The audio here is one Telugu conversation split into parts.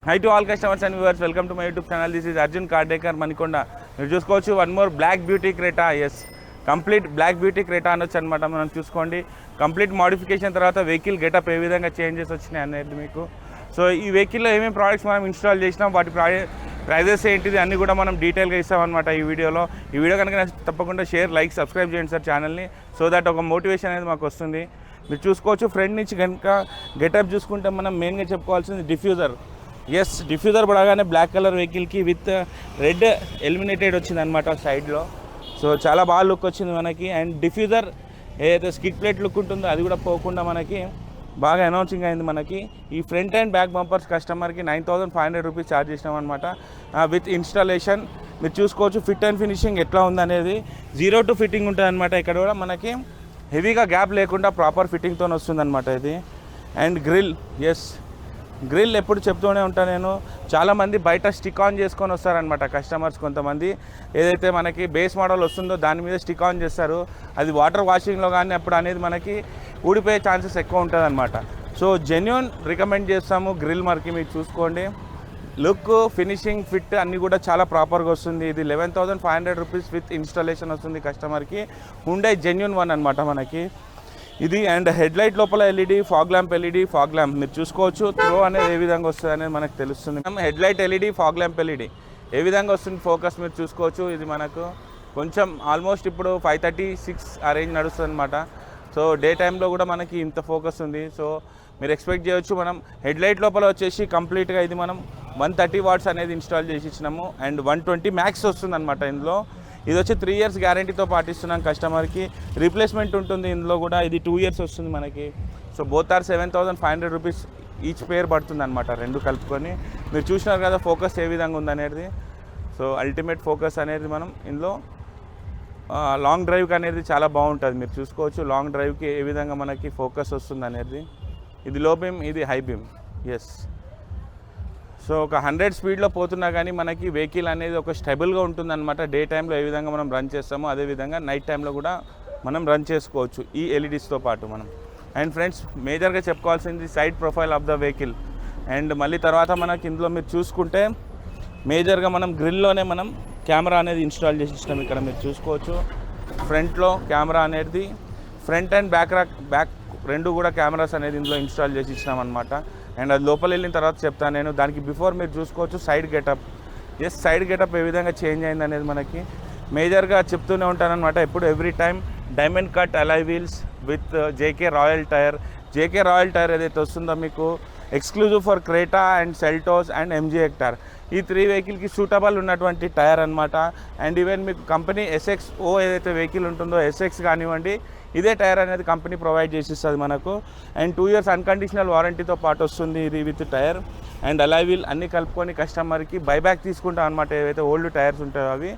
Hi to all customers and viewers, welcome to my YouTube channel. This is Arjun Cardecor Manikonda. మీరు చూసుకోవచ్చు one more black beauty Creta. Yes, complete black beauty Creta అనొచ్చు అనమాట. మనం చూసుకోండి కంప్లీట్ మోడిఫికేషన్ తర్వాత వెహికల్ గెటప్ ఏ విధంగా చేంజెస్ వచ్చినాయి అనేది మీకు. సో ఈ వెహికల్లో ఏమేమి ప్రోడక్ట్స్ మనం ఇన్స్టాల్ చేసినాం, వాటి ప్రైజెస్ ఏంటిది అన్నీ కూడా మనం డీటెయిల్గా ఇస్తామన్నమాట ఈ వీడియోలో. ఈ వీడియో కనుక తప్పకుండా షేర్, లైక్, సబ్స్క్రైబ్ చేయండి సార్ ఛానల్ని. సో దట్ ఒక మోటివేషన్ అనేది మాకు వస్తుంది. మీరు చూసుకోవచ్చు ఫ్రంట్ నుంచి కనుక గెటప్ చూసుకుంటే మనం మెయిన్గా చెప్పుకోవాల్సింది డిఫ్యూజర్. ఎస్, డిఫ్యూజర్ పడగానే బ్లాక్ కలర్ వెహికల్కి విత్ రెడ్ ఎలిమినేటెడ్ వచ్చింది అనమాట సైడ్లో. సో చాలా బాగా లుక్ వచ్చింది మనకి. అండ్ డిఫ్యూజర్ ఏదైతే స్కిడ్ ప్లేట్ లుక్ ఉంటుందో అది కూడా పోకుండా మనకి బాగా అనౌన్సింగ్ అయింది మనకి. ఈ ఫ్రంట్ అండ్ బ్యాక్ బంపర్స్ కస్టమర్కి 9,500 రూపీస్ ఛార్జ్ చేసినాం అనమాట విత్ ఇన్స్టాలేషన్. మీరు చూసుకోవచ్చు ఫిట్ అండ్ ఫినిషింగ్ ఎట్లా ఉందనేది. 0 to ఫిట్టింగ్ ఉంటుంది అనమాట. ఇక్కడ కూడా మనకి హెవీగా గ్యాప్ లేకుండా ప్రాపర్ ఫిట్టింగ్తో వస్తుంది అనమాట ఇది. అండ్ గ్రిల్, ఎస్, గ్రిల్ ఎప్పుడు చెప్తూనే ఉంటాను నేను. చాలామంది బయట స్టిక్ ఆన్ చేసుకొని వస్తారనమాట కస్టమర్స్. కొంతమంది ఏదైతే మనకి బేస్ మోడల్ వస్తుందో దాని మీద స్టిక్ ఆన్ చేస్తారు. అది వాటర్ వాషింగ్లో కానీ అప్పుడు అనేది మనకి ఊడిపోయే ఛాన్సెస్ ఎక్కువ ఉంటుంది అనమాట. సో జెన్యూన్ రికమెండ్ చేస్తాము గ్రిల్ మనకి. మీరు చూసుకోండి లుక్, ఫినిషింగ్, ఫిట్ అన్నీ కూడా చాలా ప్రాపర్గా వస్తుంది. ఇది 11,500 రూపీస్ విత్ ఇన్స్టాలేషన్ వస్తుంది కస్టమర్కి. హుండై జెన్యూన్ వన్ అనమాట మనకి ఇది. అండ్ హెడ్ లైట్ లోపల LED, fog lamp LED, fog lamp మీరు చూసుకోవచ్చు. త్రో అనేది ఏ విధంగా వస్తుంది అనేది మనకు తెలుస్తుంది. Headlight LED, fog lamp LED ఏ విధంగా వస్తుంది ఫోకస్ మీరు చూసుకోవచ్చు. ఇది మనకు కొంచెం ఆల్మోస్ట్ ఇప్పుడు 536 ఆ రేంజ్ నడుస్తుంది అనమాట. సో డే టైంలో కూడా మనకి ఇంత ఫోకస్ ఉంది. సో మీరు ఎక్స్పెక్ట్ చేయొచ్చు. మనం హెడ్ లైట్ లోపల వచ్చేసి కంప్లీట్గా ఇది మనం 130 వాట్స్ అనేది ఇన్స్టాల్ చేసి ఇచ్చినాము. అండ్ 120 మ్యాక్స్ వస్తుంది అనమాట ఇందులో. ఇది వచ్చి 3 years గ్యారంటీతో పాటిస్తున్నాం కస్టమర్కి. రీప్లేస్మెంట్ ఉంటుంది ఇందులో కూడా. ఇది 2 years వస్తుంది మనకి. So both are 7,500 rupees each pair పడుతుంది అనమాట రెండు కలుపుకొని. మీరు చూసినారు కదా ఫోకస్ ఏ విధంగా ఉందనేది. సో అల్టిమేట్ ఫోకస్ అనేది మనం ఇందులో లాంగ్ డ్రైవ్కి అనేది చాలా బాగుంటుంది. మీరు చూసుకోవచ్చు లాంగ్ డ్రైవ్కి ఏ విధంగా మనకి ఫోకస్ వస్తుంది అనేది. ఇది లో బీమ్, ఇది హై బీమ్. ఎస్, సో ఒక 100 స్పీడ్లో పోతున్నా కానీ మనకి వెహికల్ అనేది ఒక స్టెబుల్గా ఉంటుందన్నమాట. డే టైంలో ఏ విధంగా మనం రన్ చేస్తామో అదేవిధంగా నైట్ టైంలో కూడా మనం రన్ చేసుకోవచ్చు ఈ ఎల్ఈడీస్తో పాటు మనం. అండ్ ఫ్రెండ్స్ మేజర్గా చెప్పుకోవాల్సింది side profile of the vehicle. And మళ్ళీ తర్వాత మనకి ఇందులో మీరు చూసుకుంటే మేజర్గా మనం గ్రిల్లోనే మనం కెమెరా అనేది ఇన్స్టాల్ చేసి ఇచ్చినాం. ఇక్కడ మీరు చూసుకోవచ్చు ఫ్రంట్లో కెమెరా అనేది, ఫ్రంట్ అండ్ బ్యాక్ రెండు కూడా కెమెరాస్ అనేది ఇందులో ఇన్స్టాల్ చేసి ఇచ్చినాం అనమాట. అండ్ అది లోపల వెళ్ళిన తర్వాత చెప్తాను నేను. దానికి బిఫోర్ మీరు చూసుకోవచ్చు side getup. Yes, side getup ఏ విధంగా చేంజ్ అయింది అనేది మనకి మేజర్గా చెప్తూనే ఉంటానన్నమాట ఎప్పుడు. Every time diamond cut alloy wheels with JK Royal tyre. JK Royal tyre ఏదైతే వస్తుందో మీకు exclusive for Creta and Seltos and MG Hector ఈ 3 వెహికల్కి సూటబుల్ ఉన్నటువంటి టైర్ అనమాట. అండ్ ఈవెన్ మీకు కంపెనీ SXO ఏదైతే వెహికల్ ఉంటుందో SX కానివ్వండి, ఇదే టైర్ అనేది కంపెనీ ప్రొవైడ్ చేసిస్తుంది మనకు. అండ్ 2 years అన్కండిషనల్ వారంటీతో పాటు వస్తుంది ఇది with tyre. And alloy wheel అన్నీ కలుపుకొని కస్టమర్కి బైబ్యాక్ తీసుకుంటాం అనమాట. ఏవైతే ఓల్డ్ టైర్స్ ఉంటాయో అవి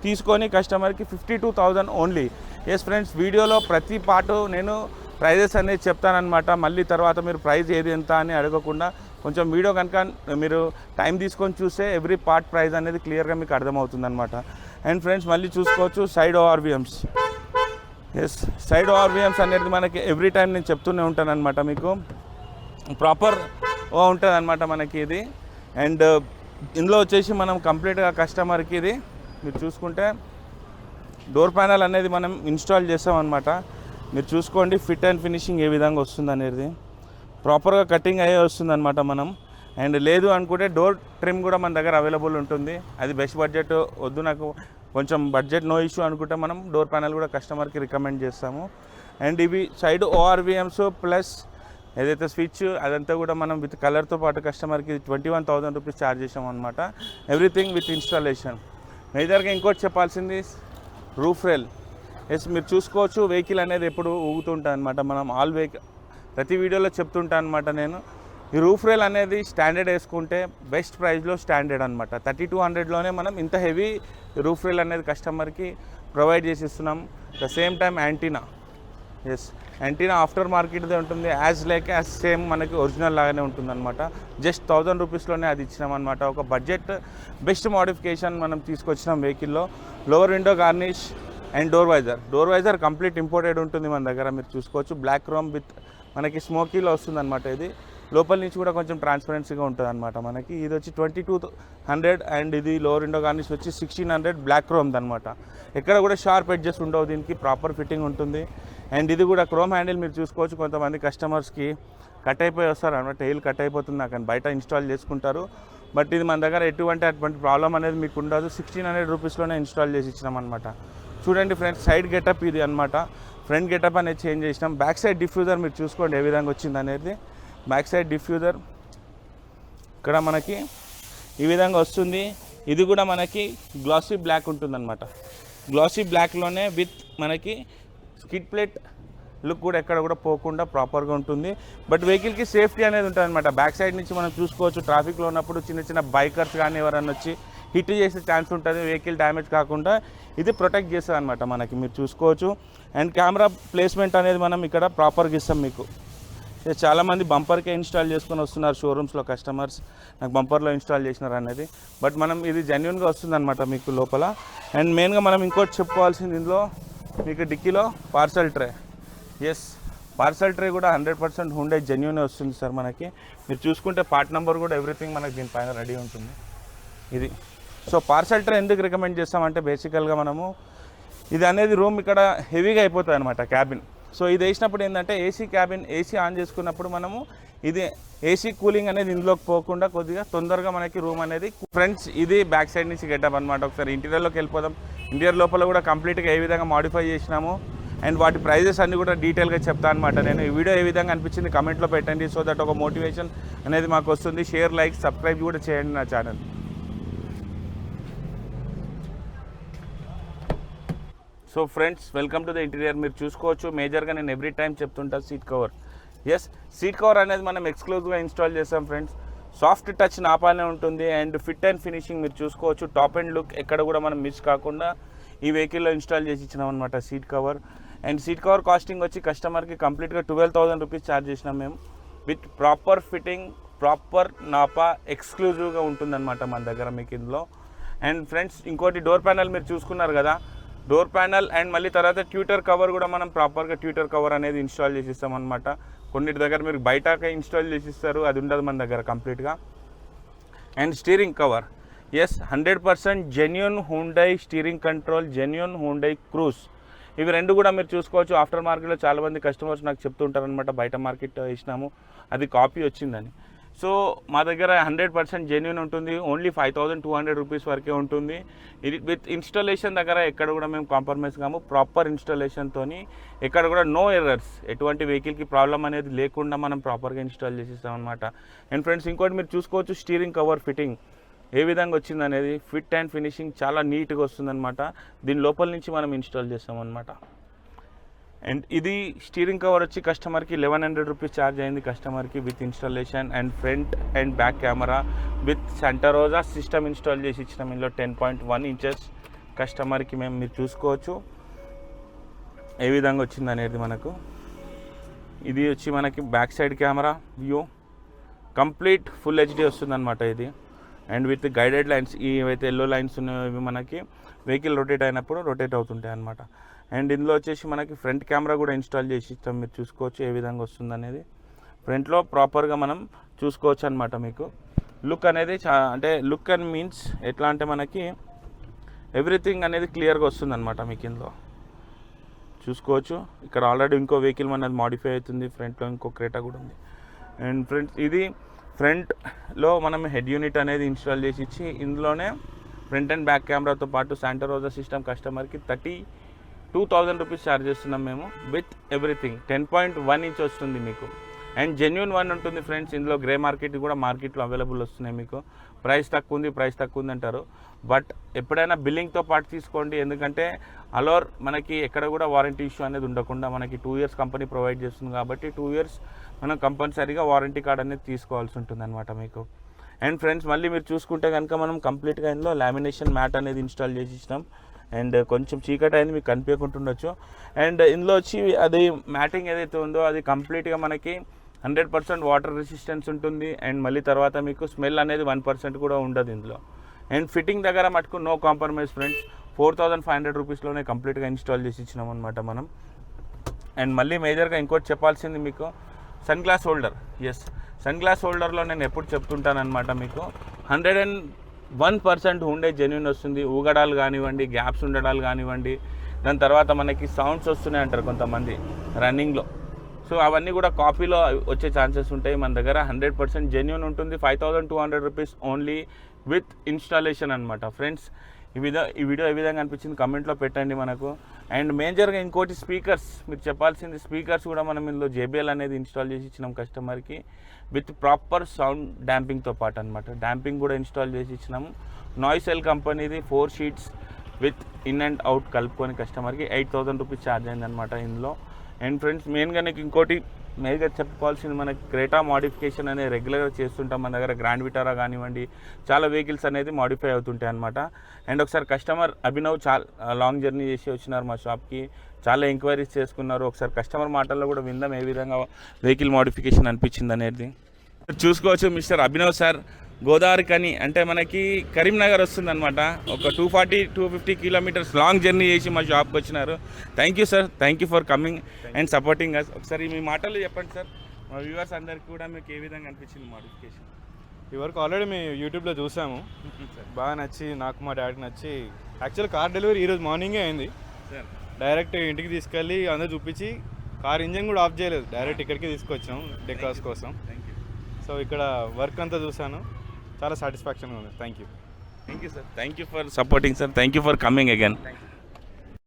తీసుకొని కస్టమర్కి 52,000 ఓన్లీ. ఎస్ ఫ్రెండ్స్, వీడియోలో ప్రతి పార్ట్ నేను ప్రైజెస్ అనేది చెప్తానమాట. మళ్ళీ తర్వాత మీరు ప్రైస్ ఏది ఎంత అని అడగకుండా కొంచెం వీడియో కనుక మీరు టైం తీసుకొని చూస్తే ఎవ్రీ పార్ట్ ప్రైస్ అనేది క్లియర్గా మీకు అర్థమవుతుంది అనమాట. అండ్ ఫ్రెండ్స్ మళ్ళీ చూసుకోవచ్చు side ORVMS. Yes, side ORVMS అనేది మనకి ఎవ్రీ టైం నేను చెప్తూనే ఉంటాను అనమాట. మీకు ప్రాపర్ ఉంటుంది అనమాట మనకి ఇది. అండ్ ఇందులో వచ్చేసి మనం కంప్లీట్గా కస్టమర్కి ఇది మీరు చూసుకుంటే డోర్ ప్యానల్ అనేది మనం ఇన్స్టాల్ చేస్తామన్నమాట. మీరు చూసుకోండి ఫిట్ అండ్ ఫినిషింగ్ ఏ విధంగా వస్తుంది అనేది ప్రాపర్గా కటింగ్ అయ్యే వస్తుంది అనమాట మనం. అండ్ లేదు అనుకుంటే డోర్ ట్రిమ్ కూడా మన దగ్గర అవైలబుల్ ఉంటుంది. అది బెస్ట్ బడ్జెట్ వద్దు నాకు కొంచెం బడ్జెట్ నో ఇష్యూ అనుకుంటే మనం డోర్ ప్యానల్ కూడా కస్టమర్కి రికమెండ్ చేస్తాము. అండ్ ఇవి సైడ్ ORVMS ప్లస్ ఏదైతే స్విచ్ అదంతా కూడా మనం విత్ కలర్తో పాటు కస్టమర్కి 21,000 రూపీస్ ఛార్జ్ చేసాం అనమాట. Everything with installation. మేజర్గా ఇంకోటి చెప్పాల్సింది రూఫ్ రైల్. ఎస్, మీరు చూసుకోవచ్చు వెహికల్ అనేది ఎప్పుడు ఊగుతుంటుంది అనమాట. మనం ఆల్ వెహికల్ ప్రతి వీడియోలో చెప్తుంటాను అనమాట నేను. ఈ రూఫ్ రైల్ అనేది స్టాండర్డ్ వేసుకుంటే బెస్ట్ ప్రైస్లో స్టాండర్డ్ అనమాట. 3,200లోనే మనం ఇంత హెవీ రూఫ్ రైల్ అనేది కస్టమర్కి ప్రొవైడ్ చేసి ఇస్తున్నాం. The same time antenna. Yes, antenna after మార్కెట్దే ఉంటుంది. యాజ్ సేమ్ మనకి ఒరిజినల్ లాగానే ఉంటుంది అనమాట. జస్ట్ 1,000 రూపీస్లోనే అది ఇచ్చినాం అనమాట. ఒక బడ్జెట్ బెస్ట్ మోడిఫికేషన్ మనం తీసుకొచ్చినాం వెహికల్లో. Lower window garnish and door visor complete imported ఉంటుంది మన దగ్గర. మీరు చూసుకోవచ్చు బ్లాక్ క్రోమ్ విత్ మనకి స్మోకీలో వస్తుంది అనమాట ఇది. లోపల నుంచి కూడా కొంచెం ట్రాన్స్పరెన్సీగా ఉంటుంది అనమాట మనకి. ఇది వచ్చి 2200 అండ్ ఇది లోవర్ విండో గార్నిష్ వచ్చి 1600 బ్లాక్ క్రోమ్ది అనమాట. ఎక్కడ కూడా షార్ప్ ఎడ్జెస్ ఉండవు, దీనికి ప్రాపర్ ఫిట్టింగ్ ఉంటుంది. అండ్ ఇది కూడా క్రోమ్ హ్యాండిల్ మీరు చూసుకోవచ్చు. కొంతమంది కస్టమర్స్కి కట్ అయిపోయి వస్తారు అనమాట, టైల్ కట్ అయిపోతుంది నాకు బయట ఇన్స్టాల్ చేసుకుంటారు. బట్ ఇది మన దగ్గర అటువంటి ప్రాబ్లం అనేది మీకు ఉండదు. 1600 రూపీస్లోనే ఇన్స్టాల్ చేసి ఇచ్చినాం అనమాట. చూడండి ఫ్రెండ్స్, సైడ్ గెటప్ ఇది అనమాట. ఫ్రంట్ గెటప్ అనేది చేంజ్ చేసినాం. బ్యాక్ సైడ్ డిఫ్యూజర్ మీరు చూసుకోండి ఏ విధంగా వచ్చింది అనేది. బ్యాక్ సైడ్ డిఫ్యూజర్ ఇక్కడ మనకి ఈ విధంగా వస్తుంది. ఇది కూడా మనకి గ్లాసీ బ్లాక్ ఉంటుందన్నమాట. గ్లాసీ బ్లాక్లోనే విత్ మనకి స్కిడ్ ప్లేట్ లుక్ కూడా ఎక్కడ కూడా పోకుండా ప్రాపర్గా ఉంటుంది. బట్ వెహికల్కి సేఫ్టీ అనేది ఉంటుంది అనమాట. బ్యాక్ సైడ్ నుంచి మనం చూసుకోవచ్చు, ట్రాఫిక్లో ఉన్నప్పుడు చిన్న చిన్న బైకర్స్ కానీ ఎవరన్నా వచ్చి హిట్ చేసే ఛాన్స్ ఉంటుంది, వెహికల్ డ్యామేజ్ కాకుండా ఇది ప్రొటెక్ట్ చేస్తుంది అనమాట మనకి, మీరు చూసుకోవచ్చు. అండ్ కెమెరా ప్లేస్మెంట్ అనేది మనం ఇక్కడ ప్రాపర్గా ఇస్తాం మీకు. చాలామంది బంపర్కే ఇన్స్టాల్ చేసుకొని వస్తున్నారు షోరూమ్స్లో కస్టమర్స్, నాకు బంపర్లో ఇన్స్టాల్ చేసినారు అనేది. బట్ మనం ఇది జెన్యున్గా వస్తుంది అనమాట మీకు లోపల. అండ్ మెయిన్గా మనం ఇంకోటి చెప్పుకోవాల్సింది, ఇందులో మీకు డిక్కీలో parcel tray. Yes, parcel tray కూడా 100% హుండై జెన్యూన్ వస్తుంది సార్ మనకి. మీరు చూసుకుంటే పార్ట్ నెంబర్ కూడా ఎవ్రీథింగ్ మనకి దీనిపైన రెడీ ఉంటుంది ఇది. సో పార్సల్ ట్రే ఎందుకు రికమెండ్ చేస్తామంటే బేసికల్గా మనము ఇది అనేది రూమ్ ఇక్కడ హెవీగా అయిపోతుంది అనమాట క్యాబిన్. సో ఇది వేసినప్పుడు ఏంటంటే ఏసీ క్యాబిన్, ఏసీ ఆన్ చేసుకున్నప్పుడు మనము ఇది ఏసీ కూలింగ్ అనేది ఇందులోకి పోకుండా కొద్దిగా తొందరగా మనకి రూమ్ అనేది. ఫ్రెండ్స్, ఇది బ్యాక్ సైడ్ నుంచి గెటప్ అనమాట. ఒకసారి ఇంటీరియర్లోకి వెళ్ళిపోదాం. ఇంటీరియర్ లోపల కూడా కంప్లీట్గా ఏ విధంగా మాడిఫై చేసినాము అండ్ వాటి ప్రైజెస్ అన్నీ కూడా డీటెయిల్గా చెప్తాను అనమాట. నేను ఈ వీడియో ఏ విధంగా అనిపించింది కమెంట్లో పెట్టండి, సో దట్ ఒక మోటివేషన్ అనేది మాకు వస్తుంది. షేర్, లైక్, సబ్స్క్రైబ్ కూడా చేయండి నా channel. So friends, welcome to the interior. మీరు చూసుకోవచ్చు, మేజర్గా నేను ఎవ్రీ టైం చెప్తుంటా seat cover. Yes, seat cover అనేది మనం ఎక్స్క్లూజివ్గా ఇన్స్టాల్ చేస్తాం ఫ్రెండ్స్. సాఫ్ట్ టచ్ నాపానే ఉంటుంది అండ్ ఫిట్ అండ్ ఫినిషింగ్ మీరు చూసుకోవచ్చు. టాప్ అండ్ లుక్ ఎక్కడ కూడా మనం మిస్ కాకుండా ఈ వెహికల్లో ఇన్స్టాల్ చేసి ఇచ్చినాం అనమాట seat cover. And seat cover costing వచ్చి కస్టమర్కి కంప్లీట్గా 12,000 రూపీస్ ఛార్జ్ చేసినాం మేము. With proper fitting, proper nappa, ఎక్స్క్లూజివ్గా ఉంటుందన్నమాట మన దగ్గర మీకు ఇందులో. అండ్ ఫ్రెండ్స్, ఇంకోటి డోర్ ప్యానల్ మీరు చూసుకున్నారు కదా, డోర్ ప్యానల్ అండ్ మళ్ళీ తర్వాత ట్యూటర్ కవర్ కూడా మనం ప్రాపర్గా ట్యూటర్ కవర్ అనేది ఇన్స్టాల్ చేసి ఇస్తాం అనమాట. కొన్నిటి దగ్గర మీరు బయటకే ఇన్స్టాల్ చేసి ఇస్తారు, అది ఉండదు మన దగ్గర కంప్లీట్గా. And steering cover, yes, 100% genuine Hyundai steering control, genuine Hyundai cruise. ఇవి రెండు కూడా మీరు చూసుకోవచ్చు. ఆఫ్టర్ మార్కెట్లో చాలామంది కస్టమర్స్ నాకు చెప్తుంటారనమాట, బయట మార్కెట్ వేసినాము అది కాపీ వచ్చిందని. సో మా దగ్గర 100% జెన్యూన్ ఉంటుంది. ఓన్లీ 5,200 రూపీస్ వరకే ఉంటుంది. ఇది విత్ ఇన్స్టాలేషన్ దగ్గర ఎక్కడ కూడా మేము కాంప్రమైజ్ కాము. ప్రాపర్ ఇన్స్టాలేషన్తో ఎక్కడ కూడా నో ఎర్రర్స్, ఎటువంటి వెహికల్కి ప్రాబ్లం అనేది లేకుండా మనం ప్రాపర్గా ఇన్స్టాల్ చేసి ఇస్తాం అనమాట. అండ్ ఫ్రెండ్స్, ఇంకోటి మీరు చూసుకోవచ్చు, స్టీరింగ్ కవర్ ఫిట్టింగ్ ఏ విధంగా వచ్చింది అనేది. ఫిట్ అండ్ ఫినిషింగ్ చాలా నీట్గా వస్తుందన్నమాట. దీని లోపల నుంచి మనం ఇన్స్టాల్ చేస్తామన్నమాట. అండ్ ఇది స్టీరింగ్ కవర్ వచ్చి కస్టమర్కి 1,100 రూపీస్ ఛార్జ్ అయింది కస్టమర్కి with installation. And front and back camera with సెంటరోజా సిస్టమ్ ఇన్స్టాల్ చేసి ఇచ్చినాం. ఇందులో 10.1 ఇంచెస్ కస్టమర్కి మేము, మీరు చూసుకోవచ్చు ఏ విధంగా వచ్చింది అనేది మనకు. ఇది వచ్చి మనకి back side camera view, complete full HD వస్తుందన్నమాట ఇది. అండ్ విత్ గైడెడ్ లైన్స్, ఏవైతే ఎల్లో లైన్స్ ఉన్నాయో ఇవి మనకి వెహికల్ రొటేట్ అయినప్పుడు రొటేట్ అవుతుంటాయి అన్నమాట. అండ్ ఇందులో వచ్చేసి మనకి ఫ్రంట్ కెమెరా కూడా ఇన్స్టాల్ చేసి ఇస్తాం. మీరు చూసుకోవచ్చు ఏ విధంగా వస్తుంది అనేది. ఫ్రంట్లో ప్రాపర్గా మనం చూసుకోవచ్చు అనమాట. మీకు లుక్ అనేది అంటే లుక్ అండ్ మీన్స్ ఎట్లా అంటే మనకి ఎవ్రీథింగ్ అనేది క్లియర్గా వస్తుంది అనమాట మీకు ఇందులో చూసుకోవచ్చు. ఇక్కడ ఆల్రెడీ ఇంకో వెహికల్ మనది మాడిఫై అవుతుంది, ఫ్రంట్లో ఇంకో క్రేటా కూడా ఉంది. అండ్ ఫ్రంట్ ఇది ఫ్రంట్లో మనం హెడ్ యూనిట్ అనేది ఇన్స్టాల్ చేసి ఇచ్చి ఇందులోనే ఫ్రంట్ అండ్ బ్యాక్ కెమెరాతో పాటు శాంటరోజా సిస్టమ్ కస్టమర్కి 32,000 రూపీస్ ఛార్జ్ చేస్తున్నాం మేము విత్ ఎవ్రీథింగ్. 10.1 ఇంచ్ వస్తుంది మీకు. అండ్ జెన్యూన్ వన్ ఉంటుంది ఫ్రెండ్స్. ఇందులో గ్రే మార్కెట్ కూడా మార్కెట్లో అవైలబుల్ వస్తున్నాయి మీకు. ప్రైస్ తక్కువ ఉంది అంటారు, బట్ ఎప్పుడైనా బిల్లింగ్తో పాటు తీసుకోండి. ఎందుకంటే అలోర్ మనకి ఎక్కడ కూడా వారంటీ ఇష్యూ అనేది ఉండకుండా మనకి 2 years కంపెనీ ప్రొవైడ్ చేస్తుంది కాబట్టి 2 years మనం కంపల్సరీగా వారంటీ కార్డ్ అనేది తీసుకోవాల్సి ఉంటుంది అనమాట మీకు. అండ్ ఫ్రెండ్స్, మళ్ళీ మీరు చూసుకుంటే కనుక మనం కంప్లీట్గా ఇందులో లామినేషన్ మ్యాట్ అనేది ఇన్స్టాల్ చేసి ఇచ్చినాం. అండ్ కొంచెం చీకటి అనేది మీకు కనిపించకుంటుండొచ్చు. అండ్ ఇందులో వచ్చి అది మ్యాటింగ్ ఏదైతే ఉందో అది కంప్లీట్గా మనకి 100% వాటర్ రెసిస్టెన్స్ ఉంటుంది. అండ్ మళ్ళీ తర్వాత మీకు స్మెల్ అనేది 1% కూడా ఉండదు ఇందులో. అండ్ ఫిట్టింగ్ దగ్గర మటుకు నో కాంప్రమైజ్ ఫ్రెండ్స్. 4,500 రూపీస్లోనే కంప్లీట్గా ఇన్స్టాల్ చేసి ఇచ్చినాం అనమాట మనం. అండ్ మళ్ళీ మేజర్గా ఇంకోటి చెప్పాల్సింది మీకు, సన్ గ్లాస్ హోల్డర్. ఎస్, సన్గ్లాస్ హోల్డర్లో నేను ఎప్పుడు చెప్తుంటానమాట మీకు 101% ఉండే జెన్యూన్ వస్తుంది. ఊగడాలు కానివ్వండి, గ్యాప్స్ ఉండడాలు కానివ్వండి, దాని తర్వాత మనకి సౌండ్స్ వస్తున్నాయి అంటారు కొంతమంది రన్నింగ్లో. సో అవన్నీ కూడా కాపీలో వచ్చే ఛాన్సెస్ ఉంటాయి. మన దగ్గర 100% జెన్యూన్ ఉంటుంది. 5200 రూపీస్ ఓన్లీ విత్ ఇన్స్టాలేషన్ అనమాట. ఫ్రెండ్స్ ఈ వీడియో ఏ విధంగా అనిపించింది కమెంట్లో పెట్టండి మనకు. అండ్ మేజర్గా ఇంకోటి స్పీకర్స్, మీరు చెప్పాల్సింది స్పీకర్స్ కూడా మనం ఇందులో JBL అనేది ఇన్స్టాల్ చేసి ఇచ్చినాం కస్టమర్కి విత్ ప్రాపర్ సౌండ్ డాంపింగ్తో పాటు అనమాట. డాంపింగ్ కూడా ఇన్స్టాల్ చేసి ఇచ్చినాము. నాయిసెల్ కంపెనీది 4 sheets with in and out కలుపుకొని కస్టమర్కి 8000 రూపీస్ ఛార్జ్ అయిందనమాట ఇందులో. అండ్ ఫ్రెండ్స్ మెయిన్గా నీకు ఇంకోటి మెయిన్గా చెప్పుకోవాల్సింది, మనకి క్రేటా మోడిఫికేషన్ అనేది రెగ్యులర్గా చేస్తుంటాం. మన దగ్గర గ్రాండ్ విటారా కానివ్వండి, చాలా వెహికల్స్ అనేది మోడిఫై అవుతుంటాయి అనమాట. అండ్ ఒకసారి కస్టమర్ అభినవ్ చాలా లాంగ్ జర్నీ చేసి వచ్చినారు మా షాప్కి, చాలా ఎంక్వైరీస్ చేసుకున్నారు. ఒకసారి కస్టమర్ మాటల్లో కూడా విందాం ఏ విధంగా వెహికల్ మోడిఫికేషన్ అనిపించింది అనేది. చూసుకోవచ్చు మిస్టర్ అభినవ్ సార్ గోదావరి కని అంటే మనకి కరీంనగర్ వస్తుందన్నమాట. ఒక 240-250 కిలోమీటర్స్ లాంగ్ జర్నీ చేసి మా షాప్కి వచ్చినారు. Thank you sir, thank you for coming and supporting us. ఒకసారి మీ మాటలు చెప్పండి సార్, మా వ్యూవర్స్ అందరికీ కూడా మీకు ఏ విధంగా అనిపించింది మోడిఫికేషన్? ఈ వరకు ఆల్రెడీ మేము యూట్యూబ్లో చూసాము, బాగా నచ్చి నాకు మా డాడీకి నచ్చి. యాక్చువల్ కార్ డెలివరీ ఈరోజు మార్నింగే అయింది సార్. డైరెక్ట్ ఇంటికి తీసుకెళ్ళి అందరూ చూపించి కార్ ఇంజన్ కూడా ఆఫ్ చేయలేదు, డైరెక్ట్ ఇక్కడికి తీసుకొచ్చాము డెకార్స్ కోసం. సో ఇక్కడ వర్క్ అంతా చూసాను, చాలా సాటిస్ఫాక్షన్గా ఉంది. Thank you sir, thank you for supporting sir, thank you for coming again.